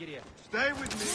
get here. Stay with me.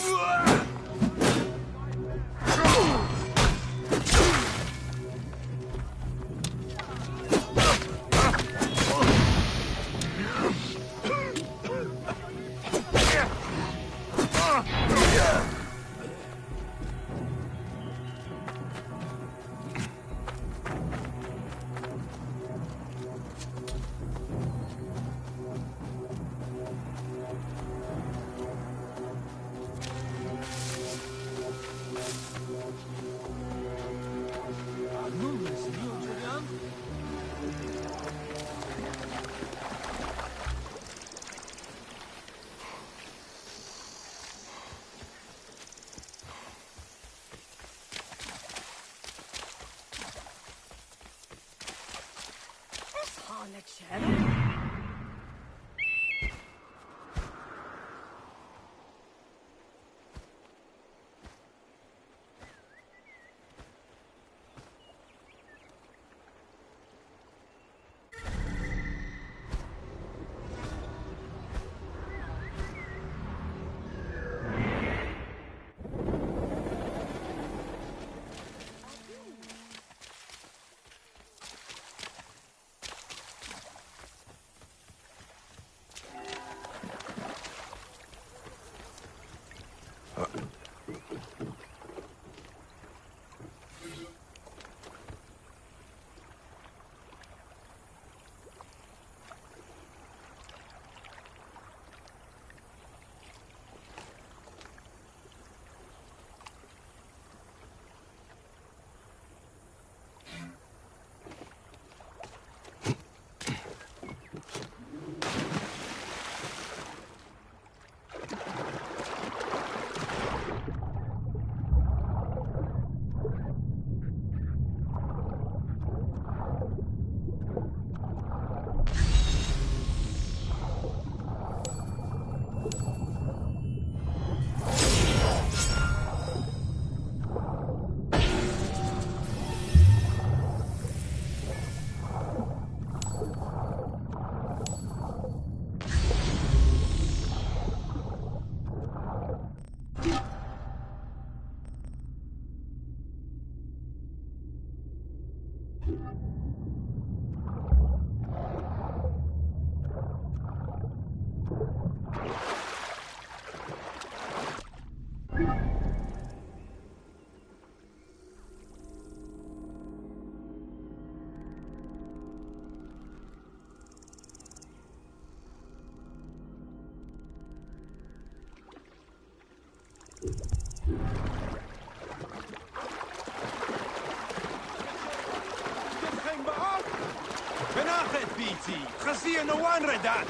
خسيه نوان ردات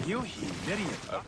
يوهي دريا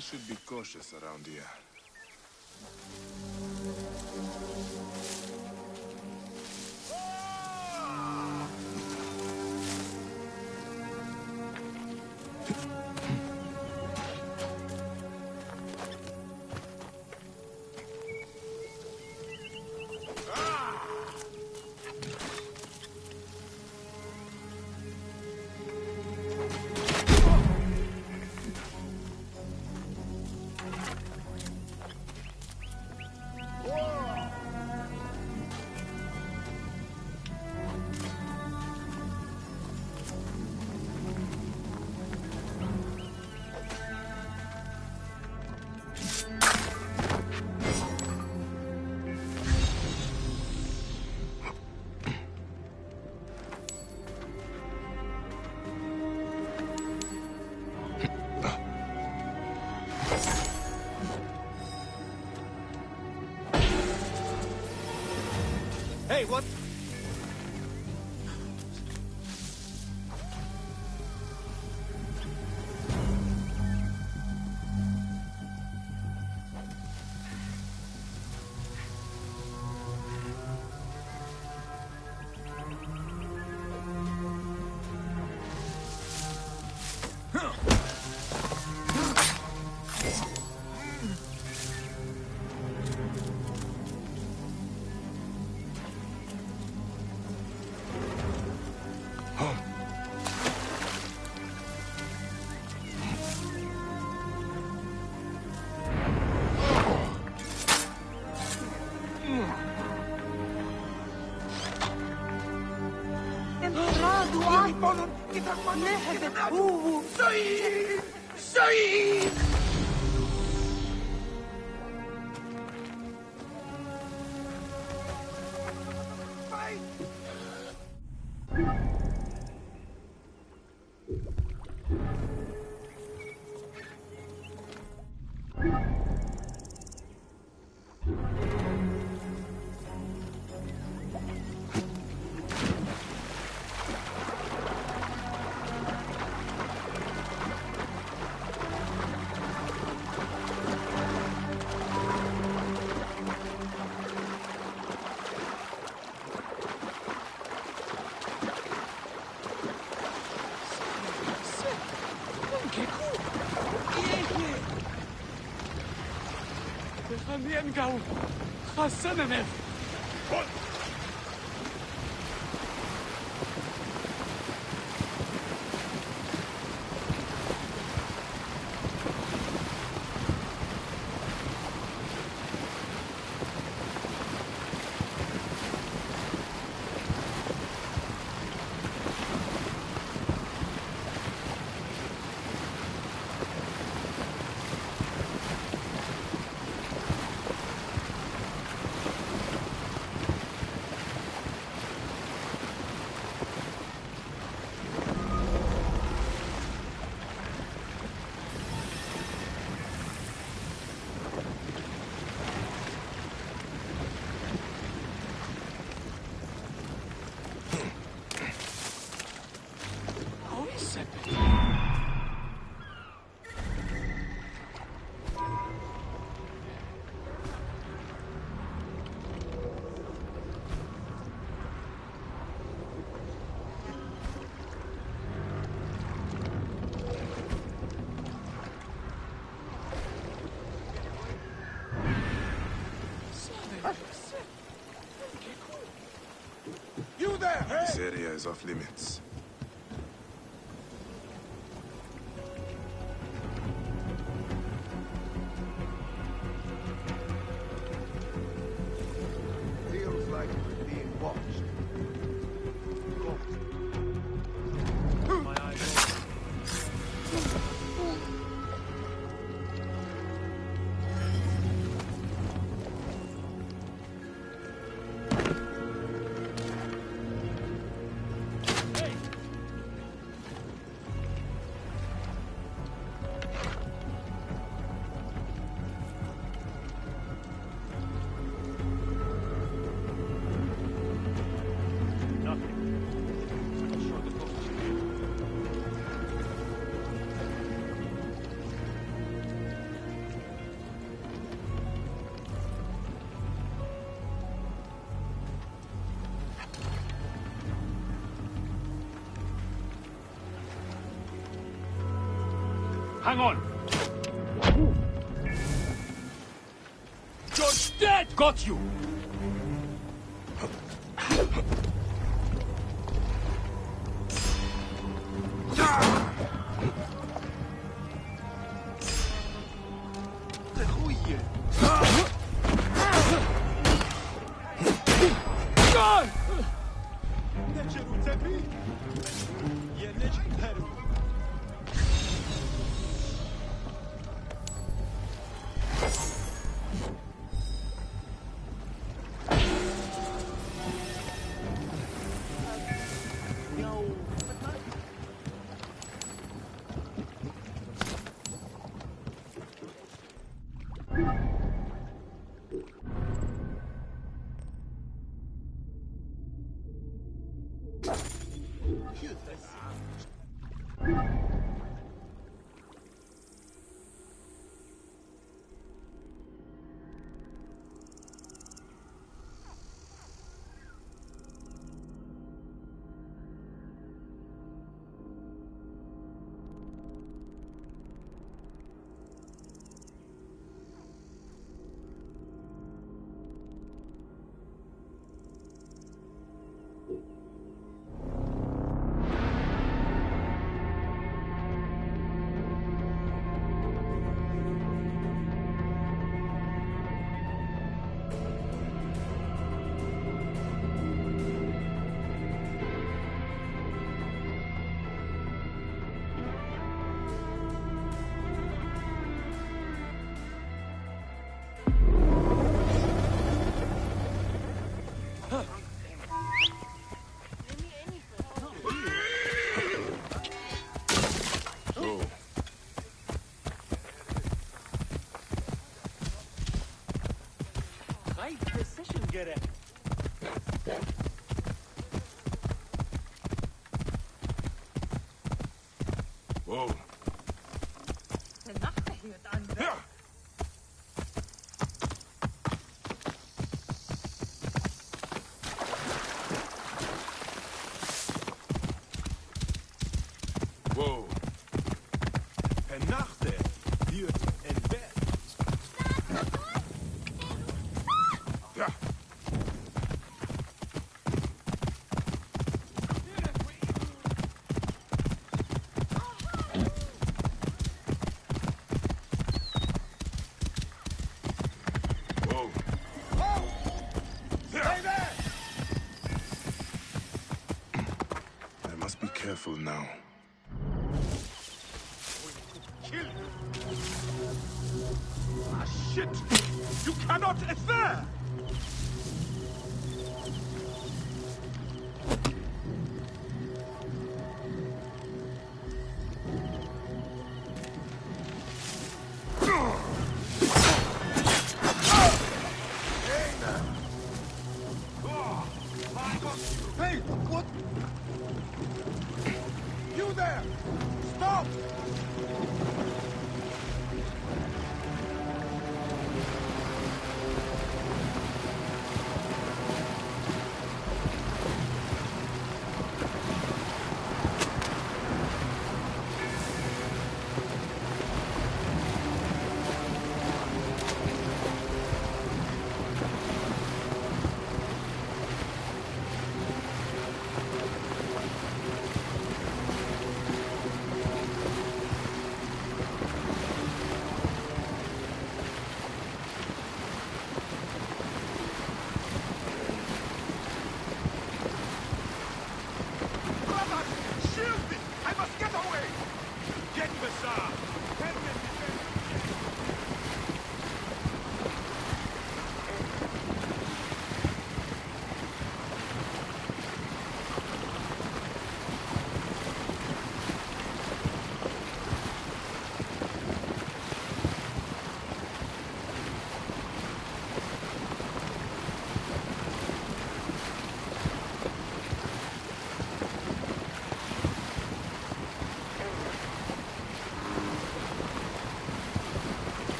should be cautious around here. Hey, what? شهيد! شهيد! Go! Hasananev! What? You there! Hey! This area is off limits. Feels like we're being watched. My eyes Hang on. You're dead! Got you! Whoa. Whoa. Vernachte wird entdeckt. Ja. Whoa. Stay there! I must be careful now. Kill you! Ah, shit! You cannot there! Hey, what? You there! Stop!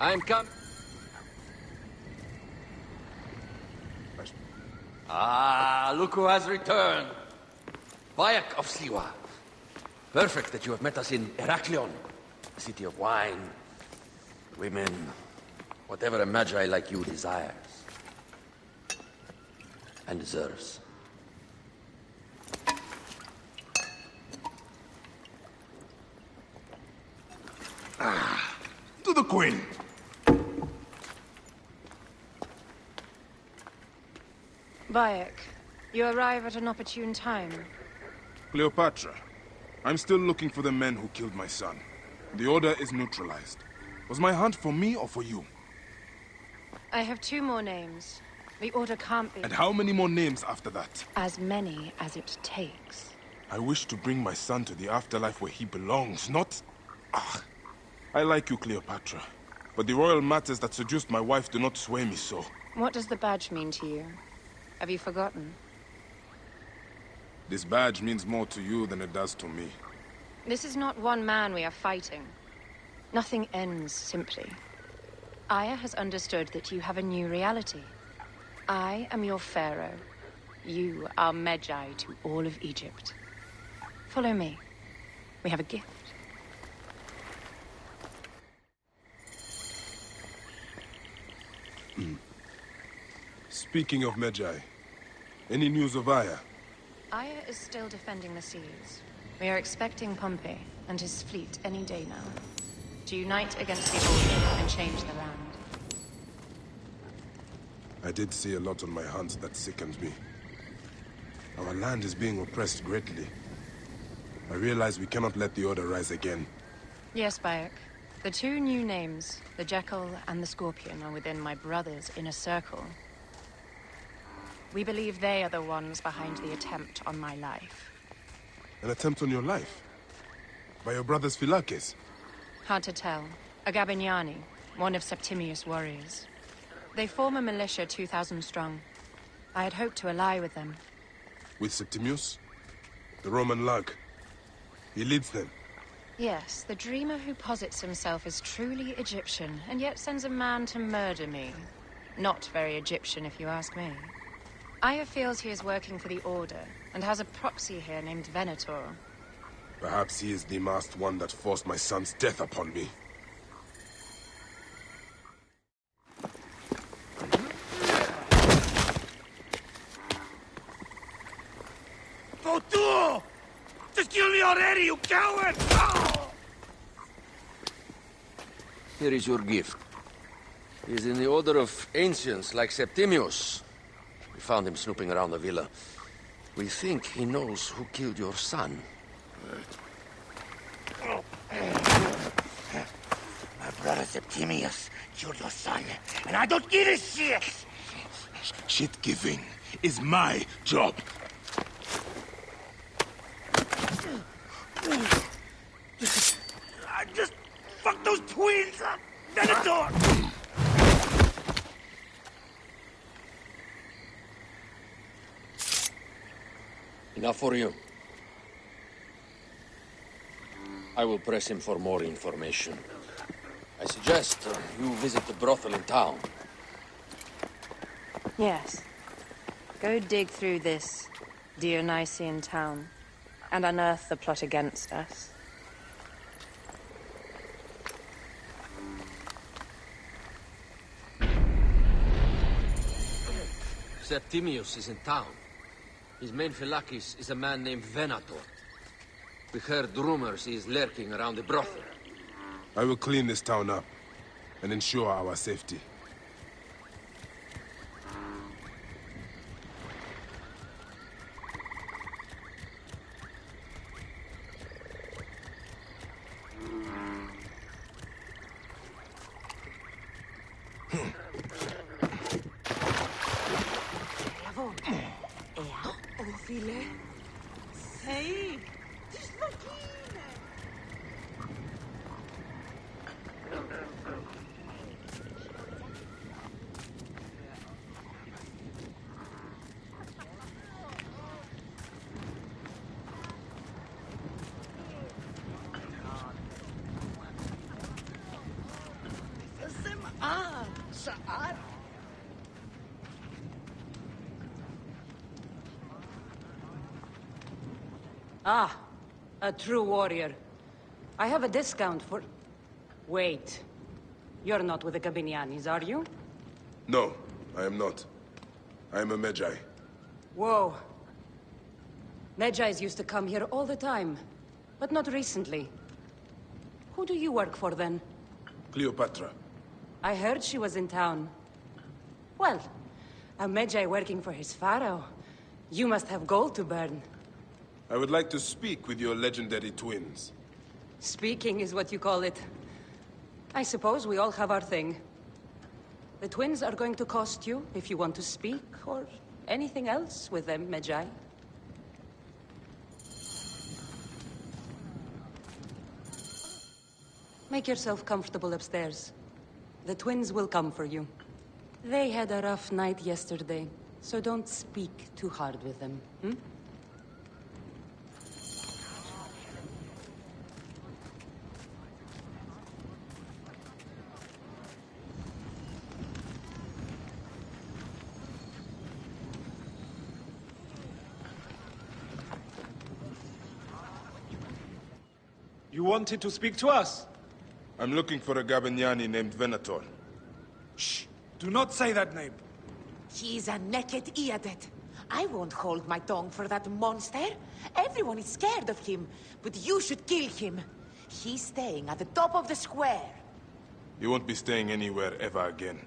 I'm come. Ah, look who has returned. Bayek of Siwa. Perfect that you have met us in Heraklion, the city of wine, women, whatever a magi like you desires and deserves. To the Queen! Bayek, you arrive at an opportune time. Cleopatra, I'm still looking for the men who killed my son. The Order is neutralized. Was my hunt for me or for you? I have 2 more names. The Order can't be... And how many more names after that? As many as it takes. I wish to bring my son to the afterlife where he belongs, not... I like you, Cleopatra. But the royal matters that seduced my wife do not sway me so. What does the badge mean to you? Have you forgotten? This badge means more to you than it does to me. This is not one man we are fighting. Nothing ends simply. Aya has understood that you have a new reality. I am your pharaoh. You are Magi to all of Egypt. Follow me. We have a gift. Speaking of Magi, any news of Aya? Aya is still defending the seas. We are expecting Pompey and his fleet any day now to unite against the Order and change the land. I did see a lot on my hunt that sickened me. Our land is being oppressed greatly. I realize we cannot let the Order rise again. Yes, Bayek. The 2 new names, the Jekyll and the Scorpion, are within my brother's inner circle. We believe they are the ones behind the attempt on my life. An attempt on your life? By your brother's Philakes? Hard to tell. A Gabignani, one of Septimius' warriors. They form a militia 2,000 strong. I had hoped to ally with them. With Septimius? The Roman lug? He leads them? Yes, the dreamer who posits himself as truly Egyptian, and yet sends a man to murder me. Not very Egyptian, if you ask me. Aya feels he is working for the Order, and has a proxy here named Venator. Perhaps he is the masked one that forced my son's death upon me. Just kill me already, you coward! Oh! Here is your gift. He is in the order of ancients like Septimius. We found him snooping around the villa. We think he knows who killed your son. My brother Septimius killed your son, and I don't give a shit! Shit giving is my job. I just fucked those twins up! Venator! Enough for you. I will press him for more information. I suggest you visit the brothel in town. Yes. Go dig through this Dionysian town and unearth the plot against us. Septimius is in town. His main phylakis is a man named Venator. We heard rumors he is lurking around the brothel. I will clean this town up and ensure our safety. Ah, a true warrior. I have a discount for... Wait. You're not with the Gabinianis, are you? No, I am not. I am a Magi. Whoa. Magi's used to come here all the time, but not recently. Who do you work for, then? Cleopatra. I heard she was in town. Well, a Magi working for his pharaoh. You must have gold to burn. I would like to speak with your legendary twins. Speaking is what you call it. I suppose we all have our thing. The twins are going to cost you if you want to speak, or anything else with them, Magi. Make yourself comfortable upstairs. The twins will come for you. They had a rough night yesterday, so don't speak too hard with them, hmm? You wanted to speak to us? I'm looking for a Gabiniani named Venator. Shh! Do not say that name. He's a naked idiot. I won't hold my tongue for that monster. Everyone is scared of him, but you should kill him. He's staying at the top of the square. He won't be staying anywhere ever again.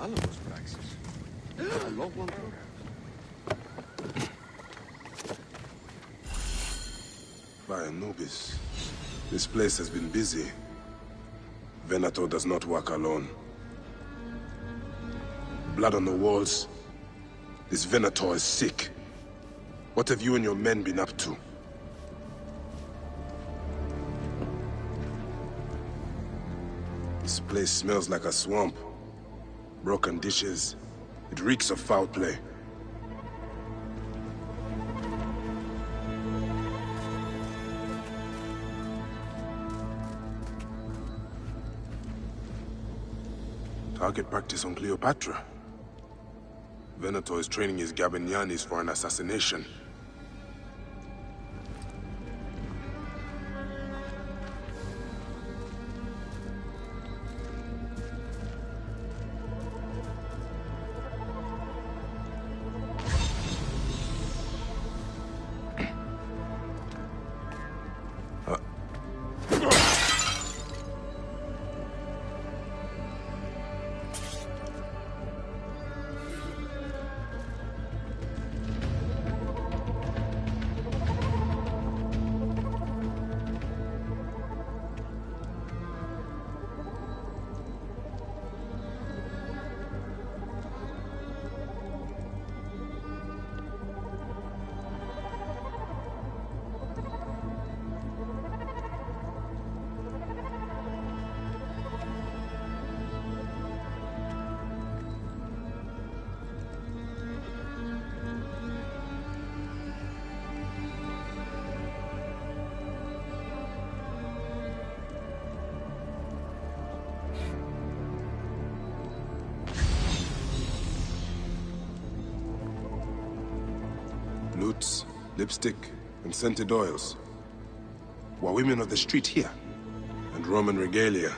Rust-Crysis. A long one. By Anubis, this place has been busy. Venator does not work alone. Blood on the walls. This Venator is sick. What have you and your men been up to? This place smells like a swamp. Broken dishes. It reeks of foul play. Target practice on Cleopatra. Venator is training his Gabinianis for an assassination. Lutes, lipstick, and scented oils. Were women of the street here? And Roman regalia.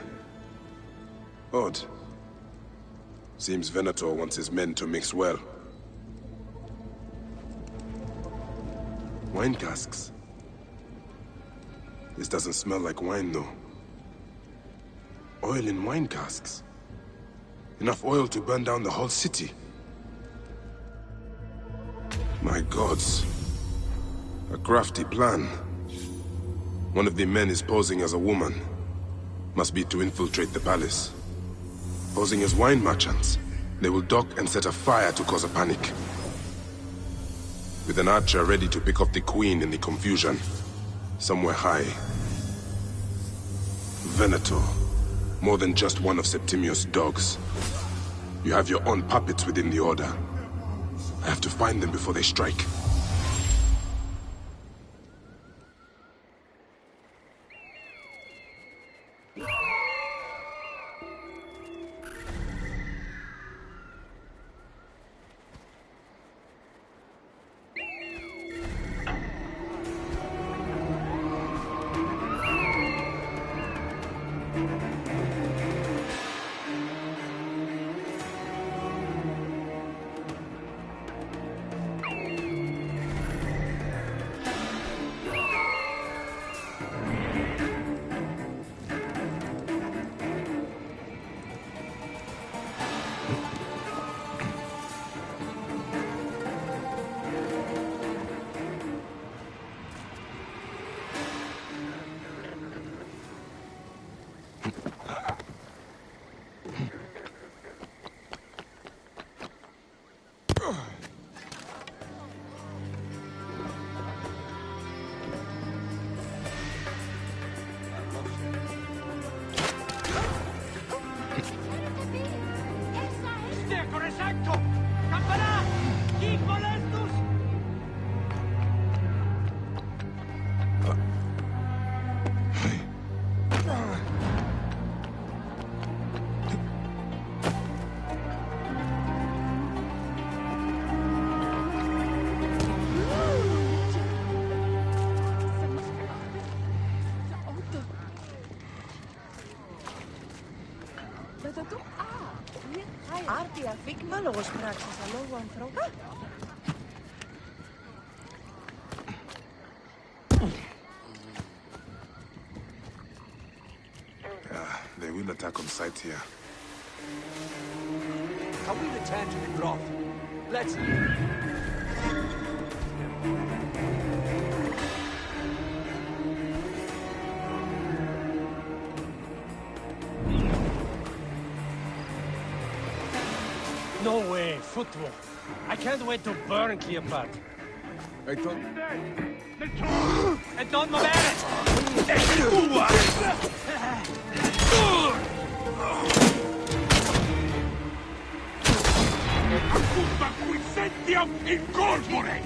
Odd. Seems Venator wants his men to mix well. Wine casks. This doesn't smell like wine, though. Oil in wine casks. Enough oil to burn down the whole city. My gods. A crafty plan. One of the men is posing as a woman. Must be to infiltrate the palace. Posing as wine merchants. They will dock and set a fire to cause a panic. With an archer ready to pick off the queen in the confusion. Somewhere high. Venator. More than just one of Septimius' dogs. You have your own puppets within the Order. I have to find them before they strike. They will attack on sight here. Can we return to the grove? Let's... No way, football. I can't wait to burn Cleopatra. I thought... E non muovere! Appunto qui sentiam incorpore!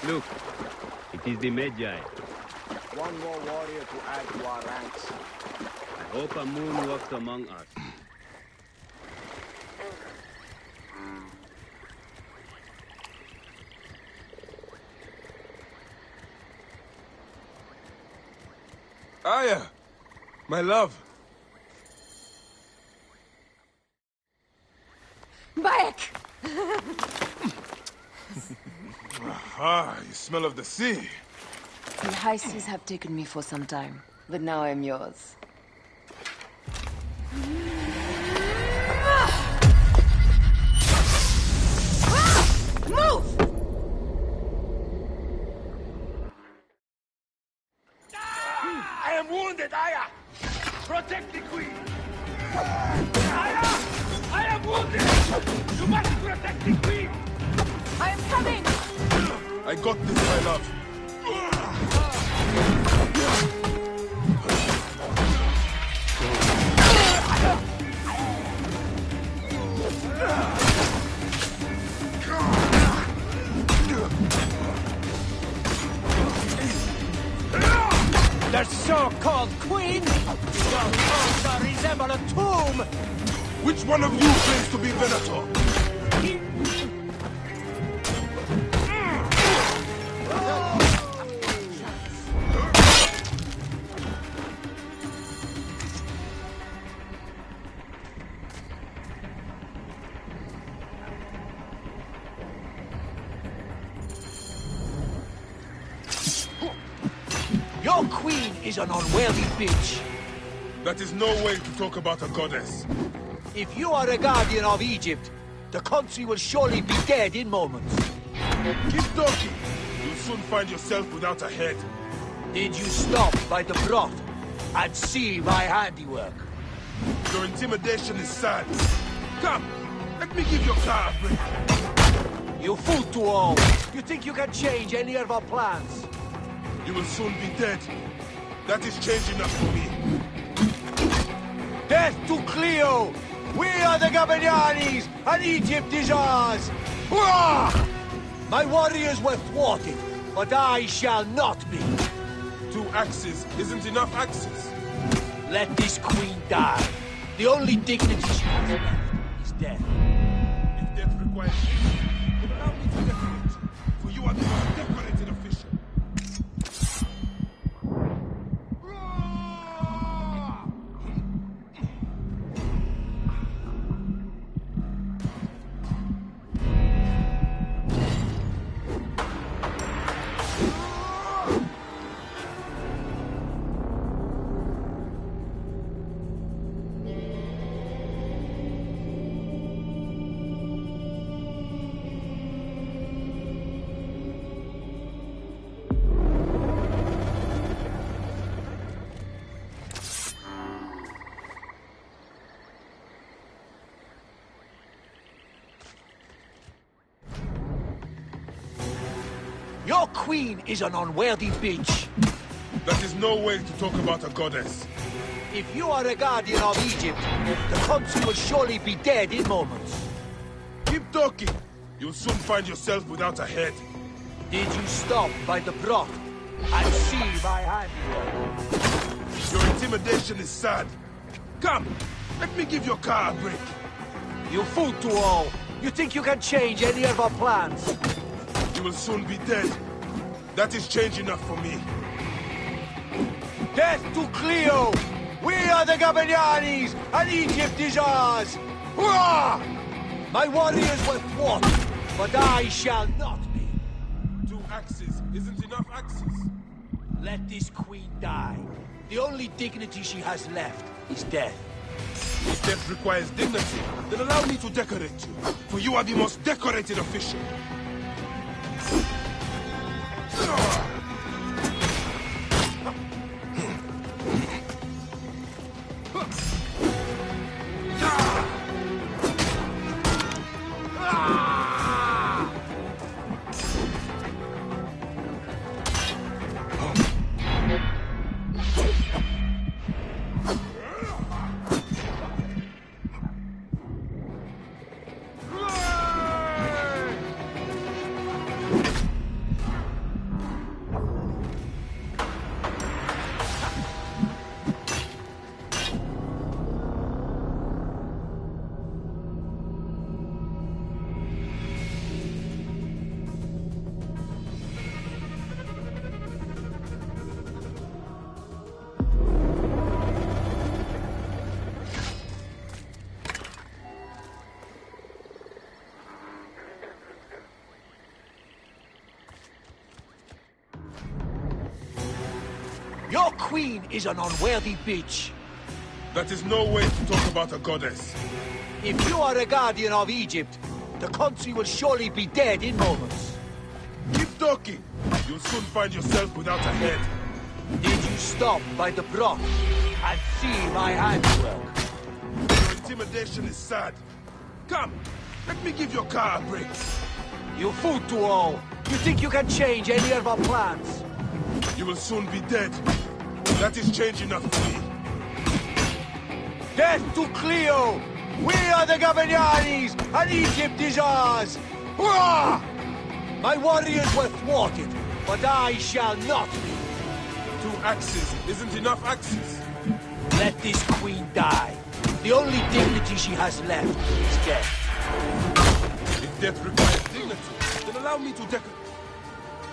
Look, it is the Magi. One more warrior to add to our ranks. I hope a moon walks among us. Aya! My love! Back! Ah, you smell of the sea. The high seas have taken me for some time, but now I'm yours. Move! I am wounded, Aya! Protect the queen! Aya! I am wounded! You must protect the queen! I am coming! I got this, my love. The so-called queen? Your clothes resemble a tomb! Which one of you claims to be Venator? Your queen is an unworthy bitch. That is no way to talk about a goddess. If you are a guardian of Egypt, the country will surely be dead in moments. Keep talking. You'll soon find yourself without a head. Did you stop by the broth and see my handiwork? Your intimidation is sad. Come, let me give your car a break. You fool to all. You think you can change any of our plans? You will soon be dead. That is change enough for me. Death to Cleo! We are the Gabanianis, and Egypt is ours! Hurrah! My warriors were thwarted, but I shall not be. 2 axes isn't enough axes. Let this queen die. The only dignity she has left is death. If death requires dignity, then allow me to decorate you, for you are the most decorated official. Your queen is an unworthy bitch. That is no way to talk about a goddess. If you are a guardian of Egypt, the country will surely be dead in moments. Keep talking. You'll soon find yourself without a head. Did you stop by the broth and see my handiwork? Your intimidation is sad. Come, let me give your car a break. You fool to all. You think you can change any of our plans? You will soon be dead. That is change enough for me. Death to Cleo! We are the Gabanianis, and Egypt is ours! Hurrah! My warriors were thwarted, but I shall not be. 2 axes isn't enough axes. Let this queen die. The only dignity she has left is death. If death requires dignity, then allow me to decorate you, for you are the most decorated official. queen is an unworthy bitch. That is no way to talk about a goddess. If you are a guardian of Egypt, the country will surely be dead in moments. Keep talking. You'll soon find yourself without a head. Did you stop by the broth and see my handiwork? Your intimidation is sad. Come, let me give your car a break. You fool to all. You think you can change any of our plans? You will soon be dead. That is change enough for me. Death to Cleo! We are the Gabanianis, and Egypt is ours! Hurrah! My warriors were thwarted, but I shall not be. 2 axes isn't enough axes. Let this queen die. The only dignity she has left is death. If death requires dignity, then allow me to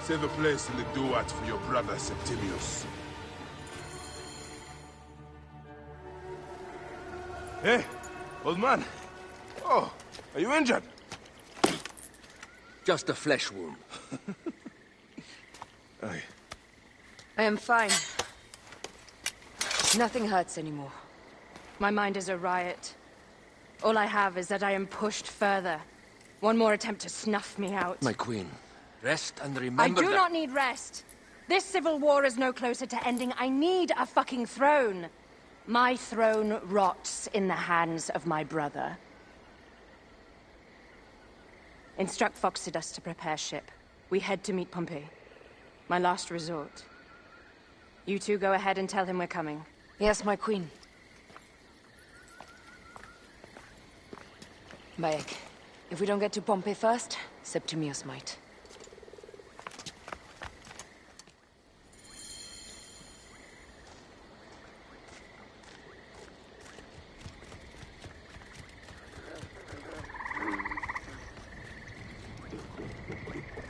save a place in the duat for your brother Septimius. Hey, old man. Oh, are you injured? Just a flesh wound. Aye. I am fine. Nothing hurts anymore. My mind is a riot. All I have is that I am pushed further. One more attempt to snuff me out. My queen, rest and remember I do that... not need rest. This civil war is no closer to ending. I need a fucking throne. My throne rots in the hands of my brother. Instruct Phoxidas to prepare ship. We head to meet Pompey. My last resort. You two go ahead and tell him we're coming. Yes, my queen. Bayek, if we don't get to Pompey first, Septimius might.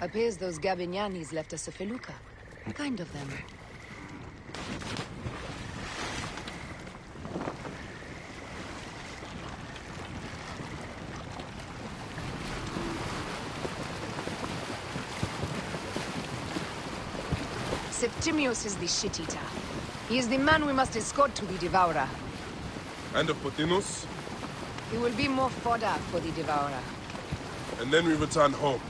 Appears those Gabinianis left us a felucca. Kind of them. Septimius is the shit-eater. He is the man we must escort to the Devourer. And of Pothinus? He will be more fodder for the Devourer. And then we return home.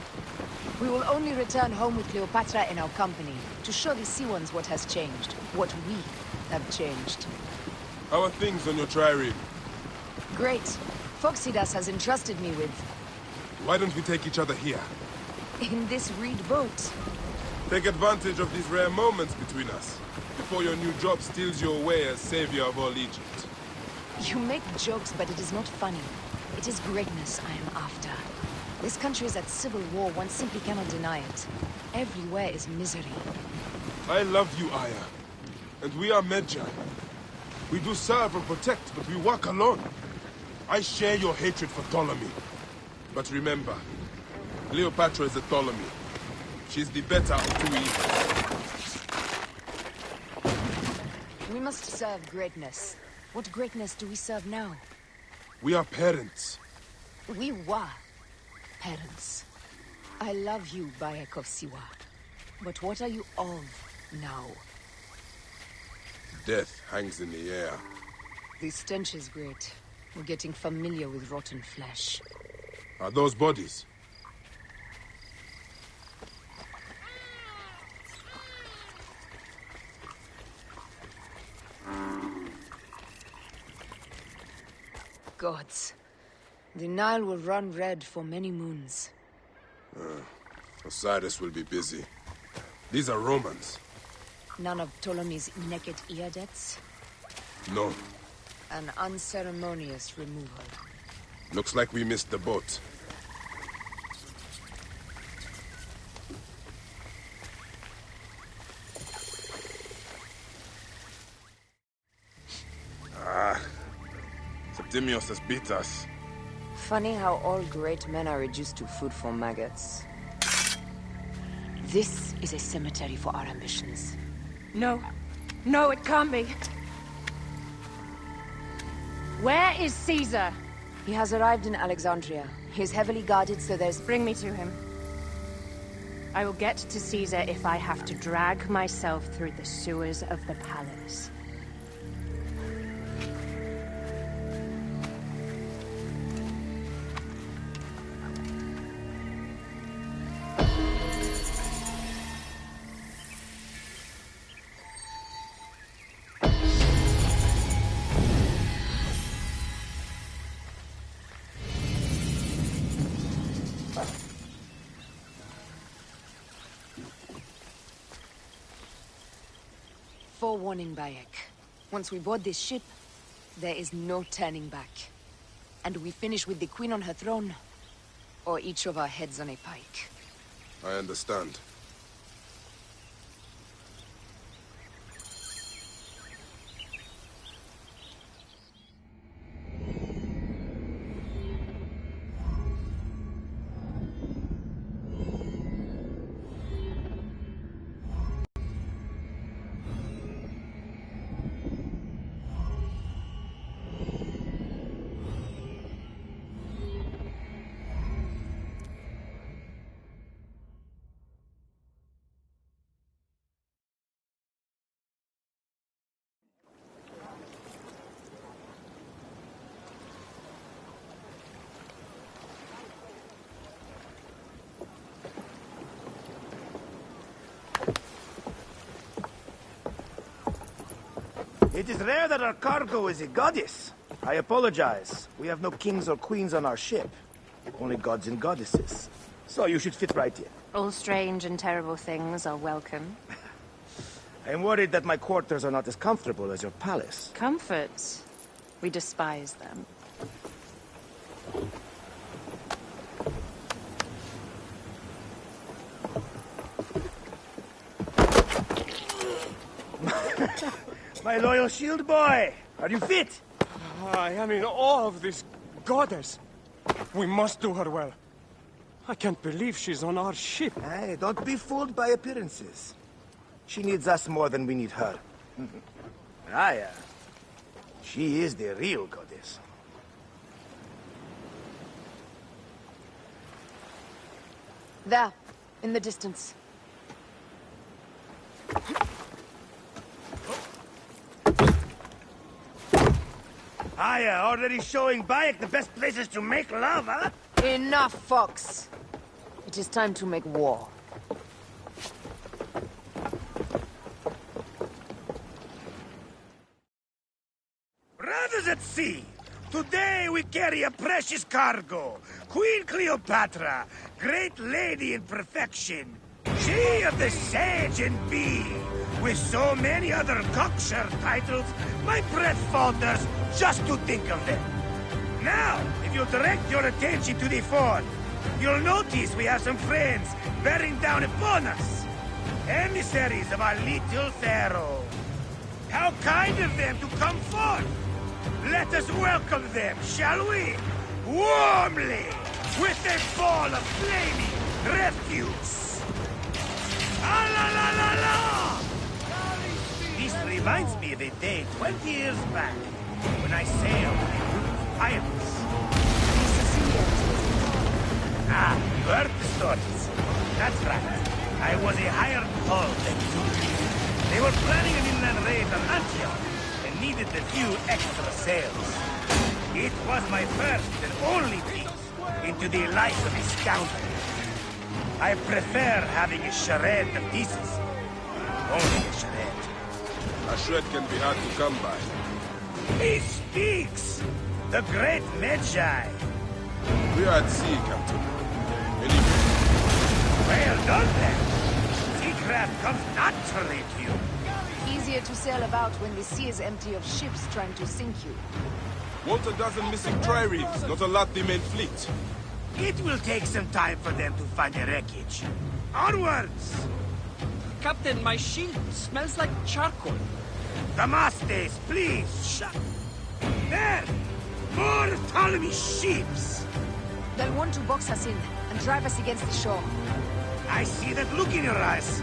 We will only return home with Cleopatra in our company, to show the Sea Ones what has changed, what we have changed. How are things on your trireme? Great. Phoxidas has entrusted me with... Why don't we take each other here? in this reed boat. Take advantage of these rare moments between us, before your new job steals you away as savior of all Egypt. You make jokes, but it is not funny. It is greatness I am after. This country is at civil war, one simply cannot deny it. Everywhere is misery. I love you, Aya. And we are Medjay. We do serve and protect, but we work alone. I share your hatred for Ptolemy. But remember, Cleopatra is a Ptolemy. She's the better of two evils. We must serve greatness. What greatness do we serve now? We are parents. We were parents. I love you, Bayek of Siwa. But what are you of now? Death hangs in the air. The stench is great. We're getting familiar with rotten flesh. Are those bodies? Gods. The Nile will run red for many moons. Osiris will be busy. These are Romans. None of Ptolemy's naked eardets? No. An unceremonious removal. Looks like we missed the boat. Septimius has beat us. Funny how all great men are reduced to food for maggots. This is a cemetery for our ambitions. No. No, it can't be. Where is Caesar? He has arrived in Alexandria. He is heavily guarded, so there's... Bring me to him. I will get to Caesar if I have to drag myself through the sewers of the palace. Forewarning, Bayek. Once we board this ship, there is no turning back. And we finish with the Queen on her throne, or each of our heads on a pike. I understand. It is rare that our cargo is a goddess. I apologize. We have no kings or queens on our ship. Only gods and goddesses. So you should fit right in. All strange and terrible things are welcome. I am worried that my quarters are not as comfortable as your palace. Comforts? We despise them. My loyal shield boy! Are you fit? I am in awe of this goddess. We must do her well. I can't believe she's on our ship. Hey, don't be fooled by appearances. She needs us more than we need her. Aya, she is the real goddess. There, in the distance. Aya, already showing Bayek the best places to make love, huh? Enough, Fox. It is time to make war. Brothers at sea, today we carry a precious cargo. Queen Cleopatra, great lady in perfection. She of the Sage and Bee. With so many other cocksure titles, my breath falters just to think of them. Now, if you direct your attention to the fort, you'll notice we have some friends bearing down upon us. Emissaries of our little pharaoh. How kind of them to come forth! Let us welcome them, shall we? Warmly, with a ball of flaming refuse. Ah la la la la! This reminds me of a day 20 years back, when I sailed with a group of pirates. Ah, you heard the stories. That's right. I was a hired hull that took. They were planning an inland raid on Antioch, and needed a few extra sails. It was my first and only peek into the life of a scoundrel. I prefer having a charade of pieces. Only a charade. A shred can be hard to come by. He speaks! The great Magi! We are at sea, Captain. Well done, then! Seacraft comes naturally to you. Easier to sail about when the sea is empty of ships trying to sink you. Want a dozen missing tri-reefs, not a lot the main fleet. It will take some time for them to find the wreckage. Onwards! Captain, my shield smells like charcoal. Damastes, please, shut... There! More Ptolemy ships! They'll want to box us in and drive us against the shore. I see that look in your eyes.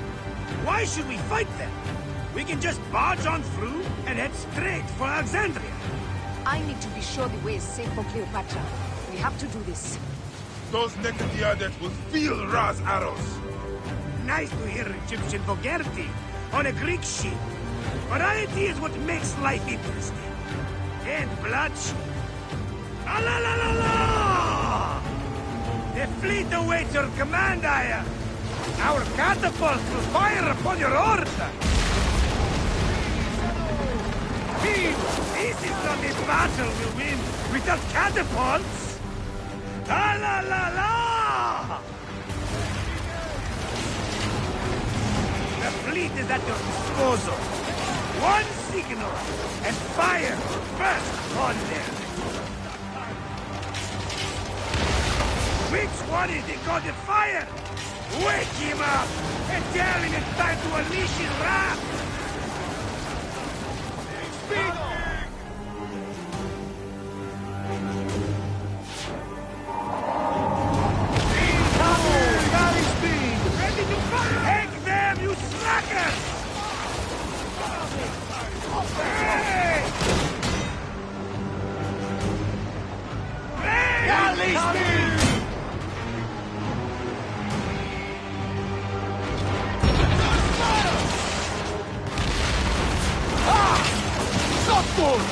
Why should we fight them? We can just barge on through and head straight for Alexandria. I need to be sure the way is safe for Cleopatra. We have to do this. Those naked Iadet will feel Ra's arrows. nice to hear Egyptian vulgarity on a Greek ship. Variety is what makes life interesting. And bloodshed. Ah la la la la! The fleet awaits your command, Aya. Our catapults will fire upon your order. This is not a battle we'll win without catapults. Ah la la la! The fleet is at your disposal. One signal, and fire first on them. Which one is the god of fire? Wake him up and tell him it's time to unleash his wrath. Speed! Galley speed! Ready to fire! Take them, you slackers! Hey! Hey! Galley speed! Shotgun!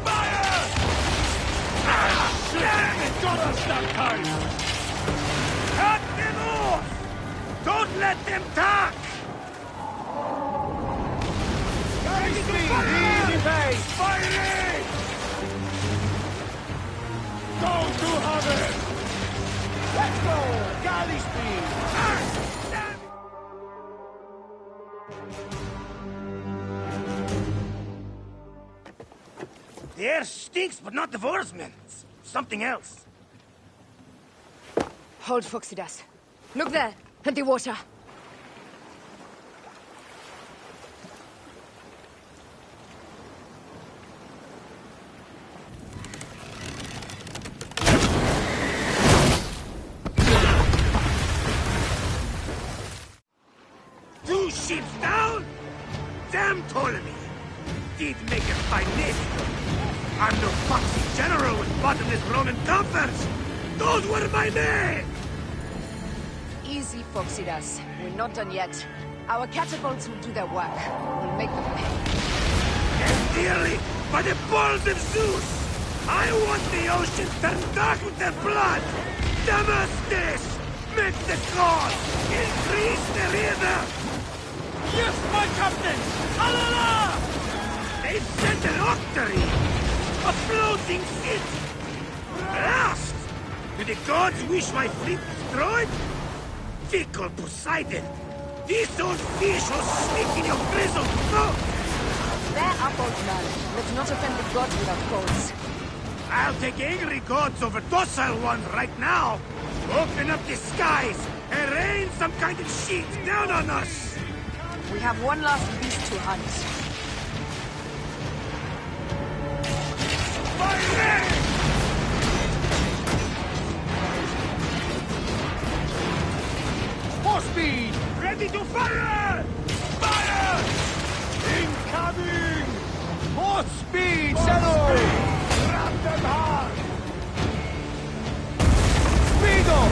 Fire! Damn it! Got us that time! Cut them off! Don't let them talk! Galley speed! Easy pace! Firing! Go to Harvard! Let's go! Galley speed! Damn it! The air stinks, but not the Vorsman. It's something else. Hold, Foxidas. Look there, at the water. Two ships down? Damn Ptolemy! Did make a fine navy. I'm no foxy general with bottomless Roman comforts! Those were my men! Easy, Foxidas. We're not done yet. Our catapults will do their work. We'll make them pay. And dearly, by the balls of Zeus! I want the ocean turned dark with their blood! Damascus! Make the cause! Increase the river! Yes, my captain! Alala! They've sent an octary! A floating city! Blast! Do the gods wish my fleet destroyed? Fickle Poseidon! This old fish will sneak in your grizzled boat! They're our boatman. Let's not offend the gods with our codes. I'll take angry gods over docile ones right now! Open up the skies and rain some kind of shit down on us! We have one last beast to hunt. Fire! More speed! Ready to fire! Fire! Incoming! More speed, Zeno! Grab them hard! Speed up!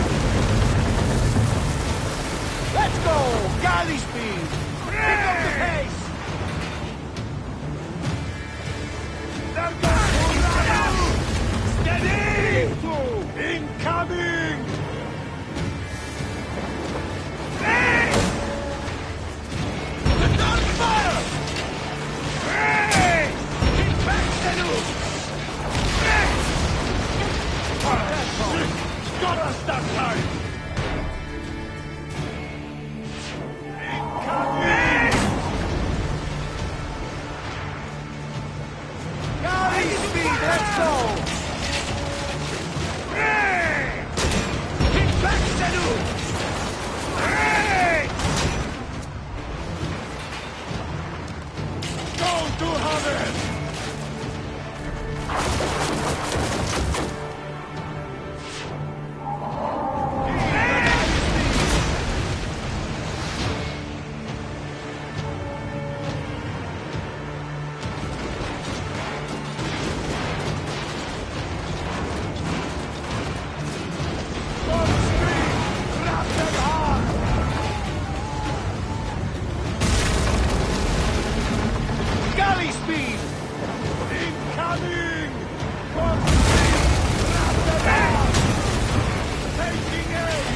Let's go! Galley speed! Pick up the pace! They're going! Steady! Incoming! Hey! On fire! Hey! Get back, Senu! Hey! Got us that time! Hey! Galley speed, let's go! Hey! Get back, Senu! Hey! Go to Harvard! Grab them hard! Incoming! Taking aim!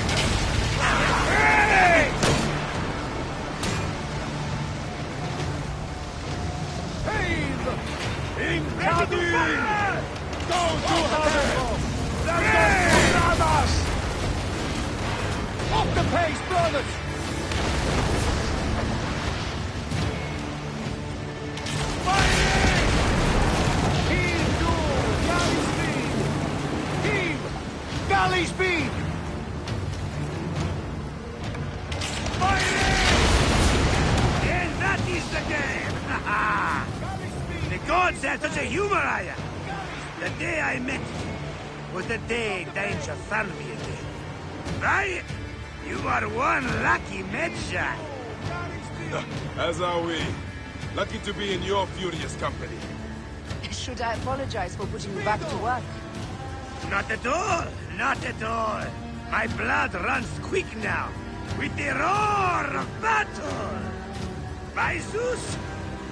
Hey! Incoming! Go to attack! Brothers! Up the pace, brothers! Fighting! Team 2, galley speed! Team, galley speed! Fighting! And that is the game! The gods have such a humor, Aya! The day I met you was the day danger found me again. Right? You are one lucky medshot. As are we. Lucky to be in your furious company. Should I apologize for putting you back to work? Not at all. Not at all. My blood runs quick now. With the roar of battle. By Zeus,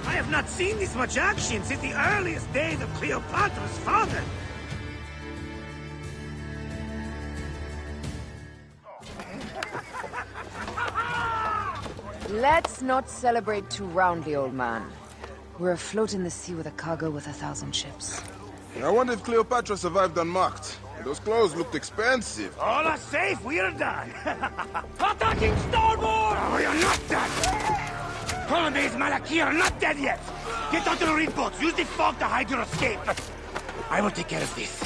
I have not seen this much action since the earliest days of Cleopatra's father. Let's not celebrate too roundly, old man. We're afloat in the sea with a cargo with 1,000 ships. I wonder if Cleopatra survived unmarked. Those clothes looked expensive. All are safe, we're done. Attacking starboard! Oh, you're not done. Ptolemy's Malaki are not dead yet. Get onto the reed boats. Use the fog to hide your escape. I will take care of this.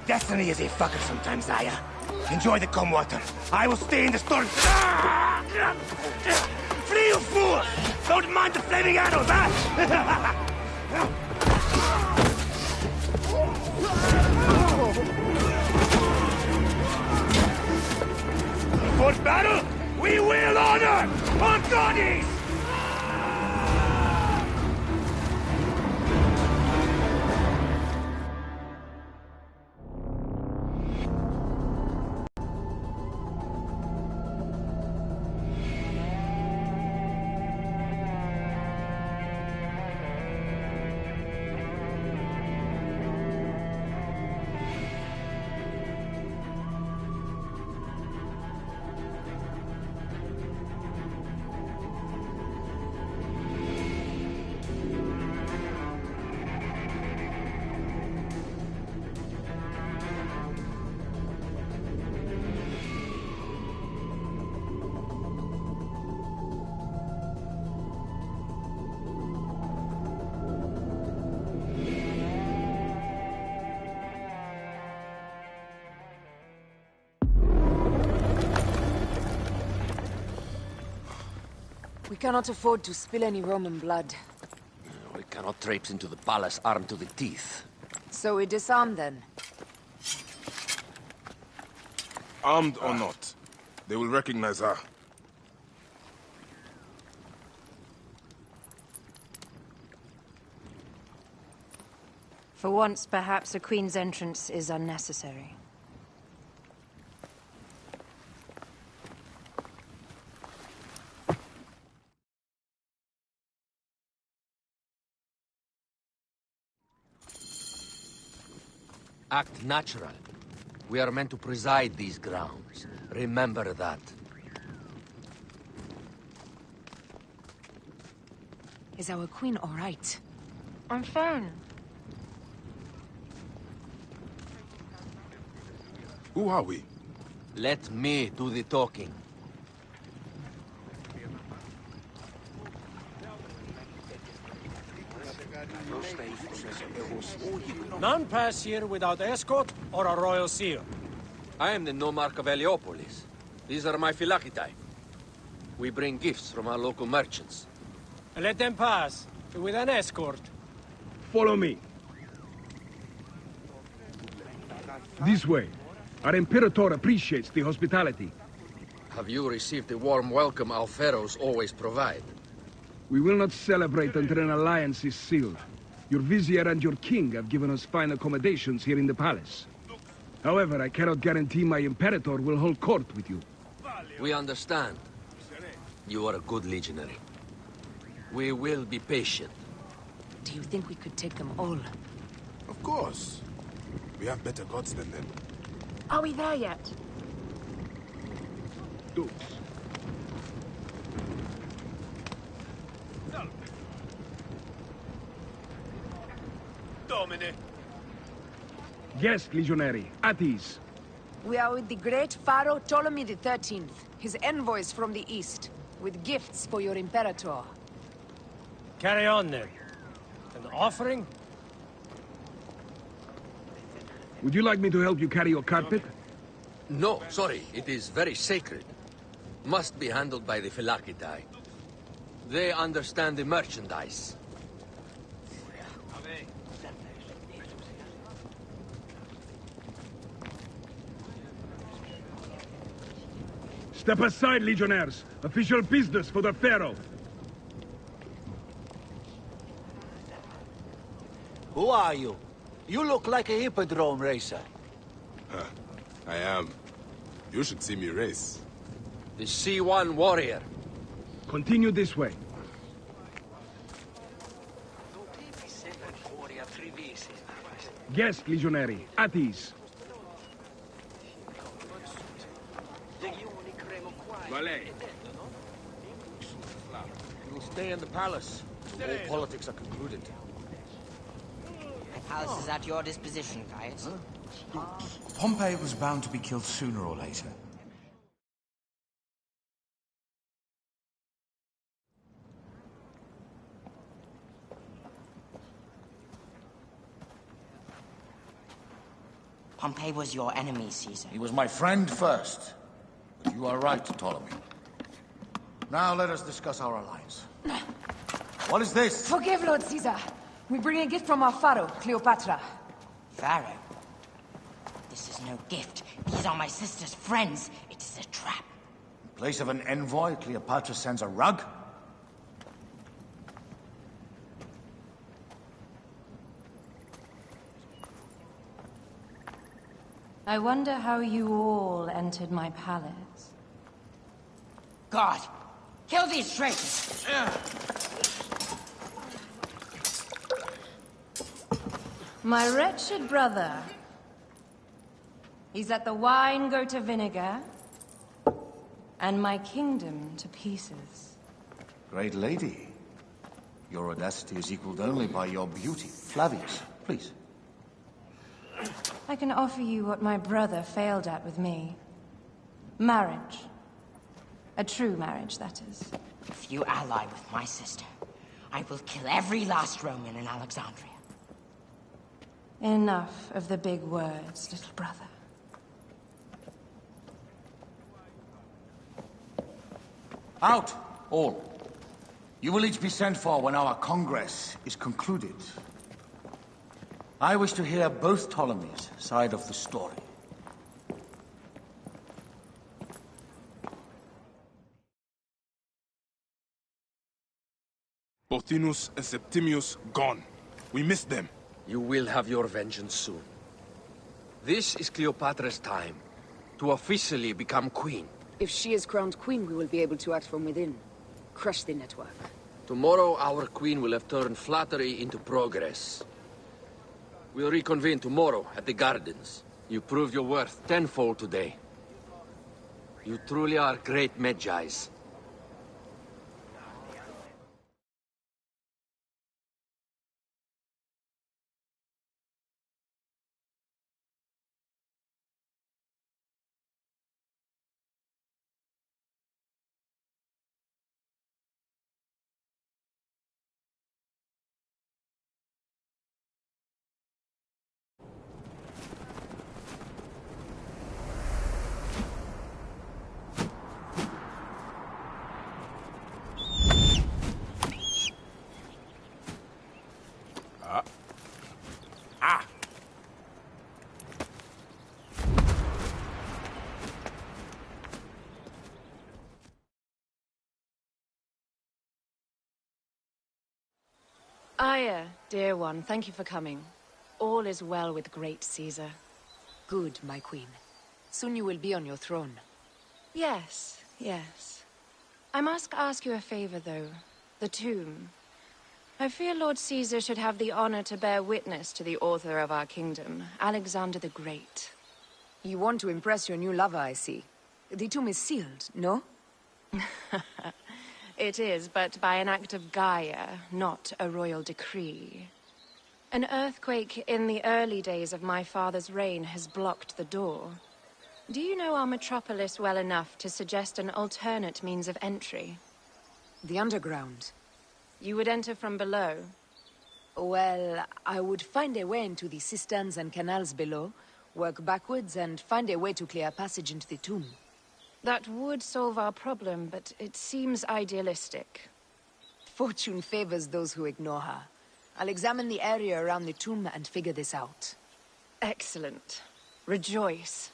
Destiny is a fucker sometimes, Aya. Enjoy the calm water. I will stay in the storm. Flee, you fool! Don't mind the flaming arrows, huh? For battle, we will honor our goddess! We cannot afford to spill any Roman blood. We cannot traipse into the palace armed to the teeth. So we disarm then? Armed or not, they will recognize her. For once, perhaps a queen's entrance is unnecessary. Act natural. We are meant to preside these grounds. Remember that. Is our queen all right? I'm fine. Who are we? Let me do the talking. None pass here without escort or a royal seal. I am the nomarch of Heliopolis. These are my phylacetae. We bring gifts from our local merchants. Let them pass, with an escort. Follow me. This way. Our Imperator appreciates the hospitality. Have you received the warm welcome our pharaohs always provide? We will not celebrate until an alliance is sealed. Your vizier and your king have given us fine accommodations here in the palace. However, I cannot guarantee my Imperator will hold court with you. We understand. You are a good legionary. We will be patient. Do you think we could take them all? Of course. We have better gods than them. Are we there yet? Dukes. Domine. Yes, legionary. At ease. We are with the great Pharaoh Ptolemy XIII, his envoys from the east, with gifts for your Imperator. Carry on, then. An offering? Would you like me to help you carry your carpet? No, sorry. It is very sacred. Must be handled by the Phylakitai. They understand the merchandise. Step aside, legionnaires. Official business for the Pharaoh. Who are you? You look like a hippodrome racer. Huh. I am. You should see me race. The C1 warrior. Continue this way. Yes, legionary. At ease. Valet. You'll stay in the palace. All politics are concluded. The palace is at your disposition, Gaius. Pompey was bound to be killed sooner or later. Pompey was your enemy, Caesar. He was my friend first. But you are right, Ptolemy. Now let us discuss our alliance. What is this? Forgive, Lord Caesar. We bring a gift from our Pharaoh, Cleopatra. Pharaoh? This is no gift. These are my sister's friends. It is a trap. In place of an envoy, Cleopatra sends a rug? I wonder how you all entered my palace. God! Kill these traitors! My wretched brother. He's let the wine go to vinegar, and my kingdom to pieces. Great lady. Your audacity is equaled only by your beauty. Flavius, please. I can offer you what my brother failed at with me. Marriage. A true marriage, that is. If you ally with my sister, I will kill every last Roman in Alexandria. Enough of the big words, little brother. Out, all. You will each be sent for when our Congress is concluded. I wish to hear both Ptolemy's side of the story. Pothinus and Septimius gone. We missed them. You will have your vengeance soon. This is Cleopatra's time to officially become queen. If she is crowned queen, we will be able to act from within. Crush the network. Tomorrow, our queen will have turned flattery into progress. We'll reconvene tomorrow at the gardens. You proved your worth tenfold today. You truly are great Magi's. Aya, dear one, thank you for coming. All is well with great Caesar. Good, my queen. Soon you will be on your throne. Yes. I must ask you a favor, though. The tomb. I fear Lord Caesar should have the honor to bear witness to the author of our kingdom, Alexander the Great. You want to impress your new lover, I see. The tomb is sealed, no? It is, but by an act of Gaia, not a royal decree. An earthquake in the early days of my father's reign has blocked the door. Do you know our metropolis well enough to suggest an alternate means of entry? The underground. You would enter from below? Well, I would find a way into the cisterns and canals below, work backwards, and find a way to clear a passage into the tomb. That would solve our problem, but it seems idealistic. Fortune favors those who ignore her. I'll examine the area around the tomb and figure this out. Excellent. Rejoice.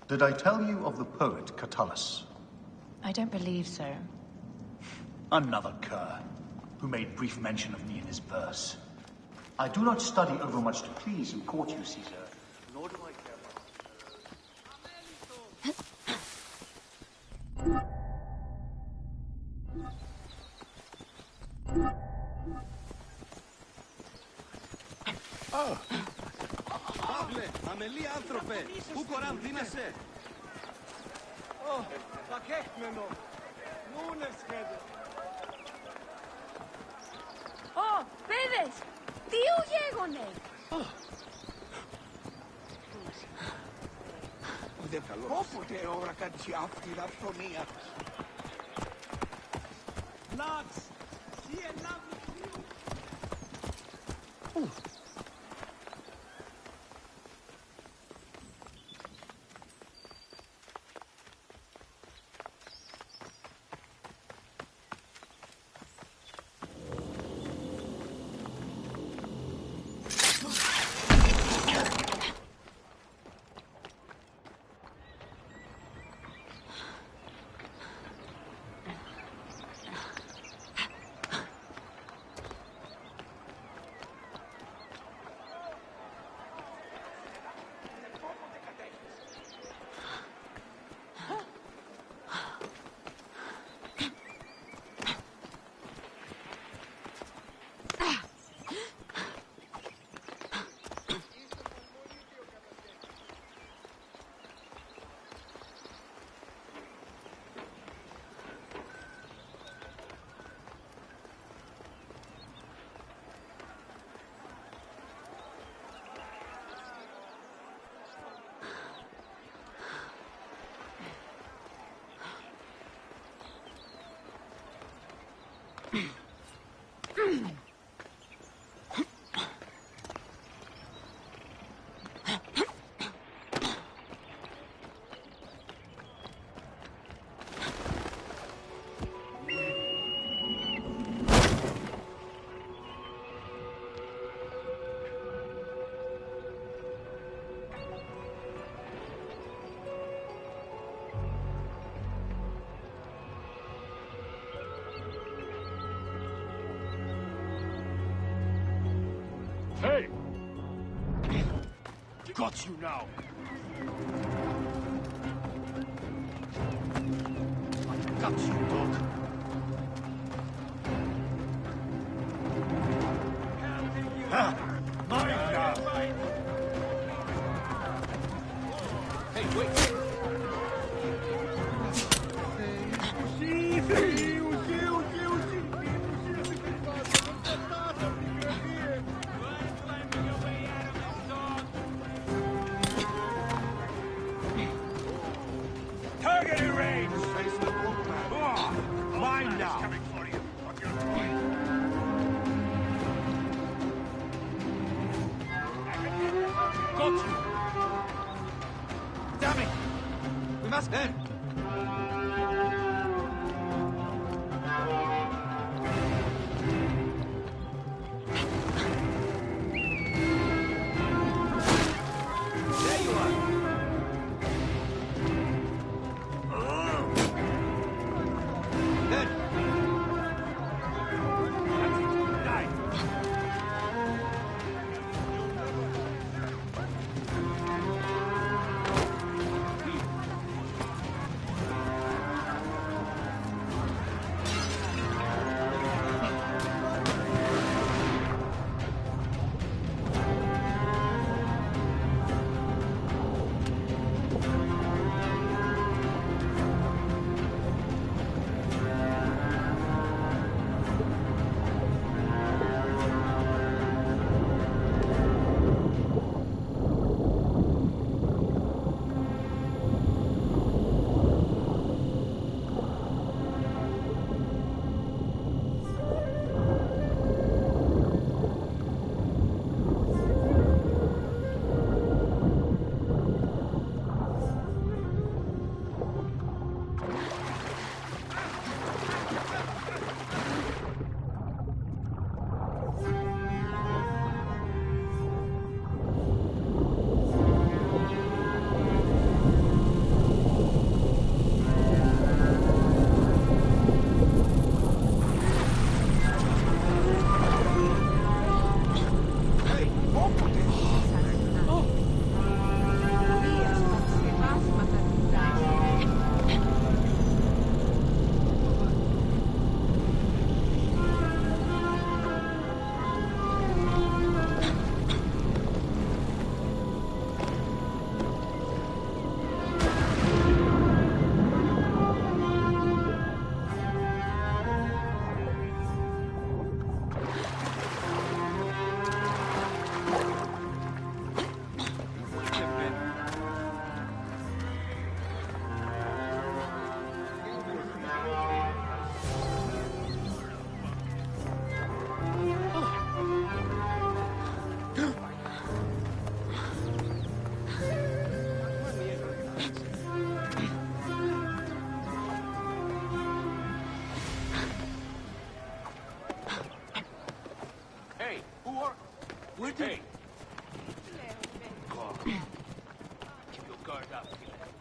Did I tell you of the poet Catullus? I don't believe so. Another cur, who made brief mention of me in his verse. I do not study overmuch to please and court you, Caesar, nor do I care Oh! Παύλε, αμελή άνθρωπε, πού κοράν δίνεσαι? Oh, πακέχμενο. Νούνε σχέδε. Ω, παιδες, τι γέγονε. Όποτε ώρα κάτι αυτή η αυθονία. Λάξ, τι ενάβει. Hey! Got you now. I got you, dog. Hey, wait!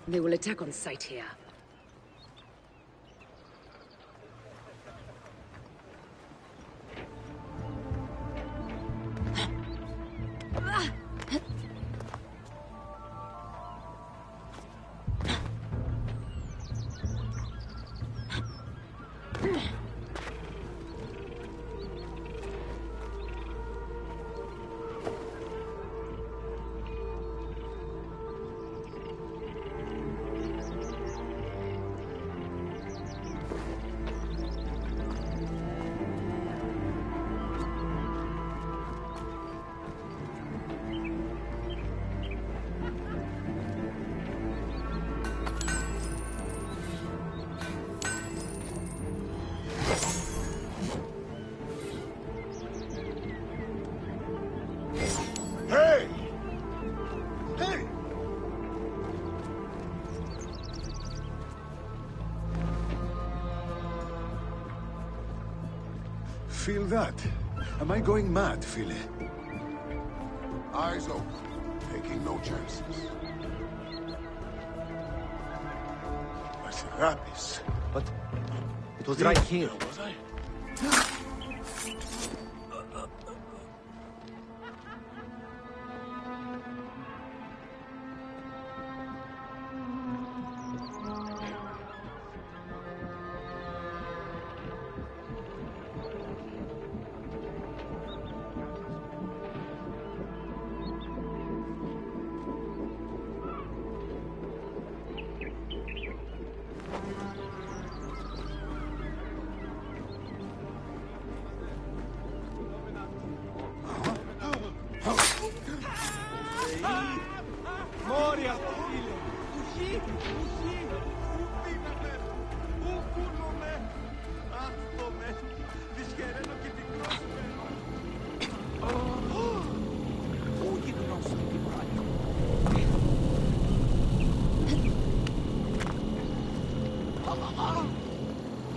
They will attack on sight here. Feel that? Am I going mad, Philly? Eyes open, taking no chances. Rust-Crysis. But it was right here, was I?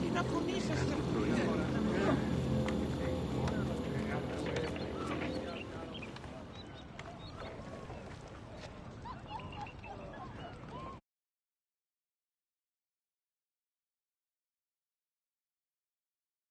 Kinapunisaste.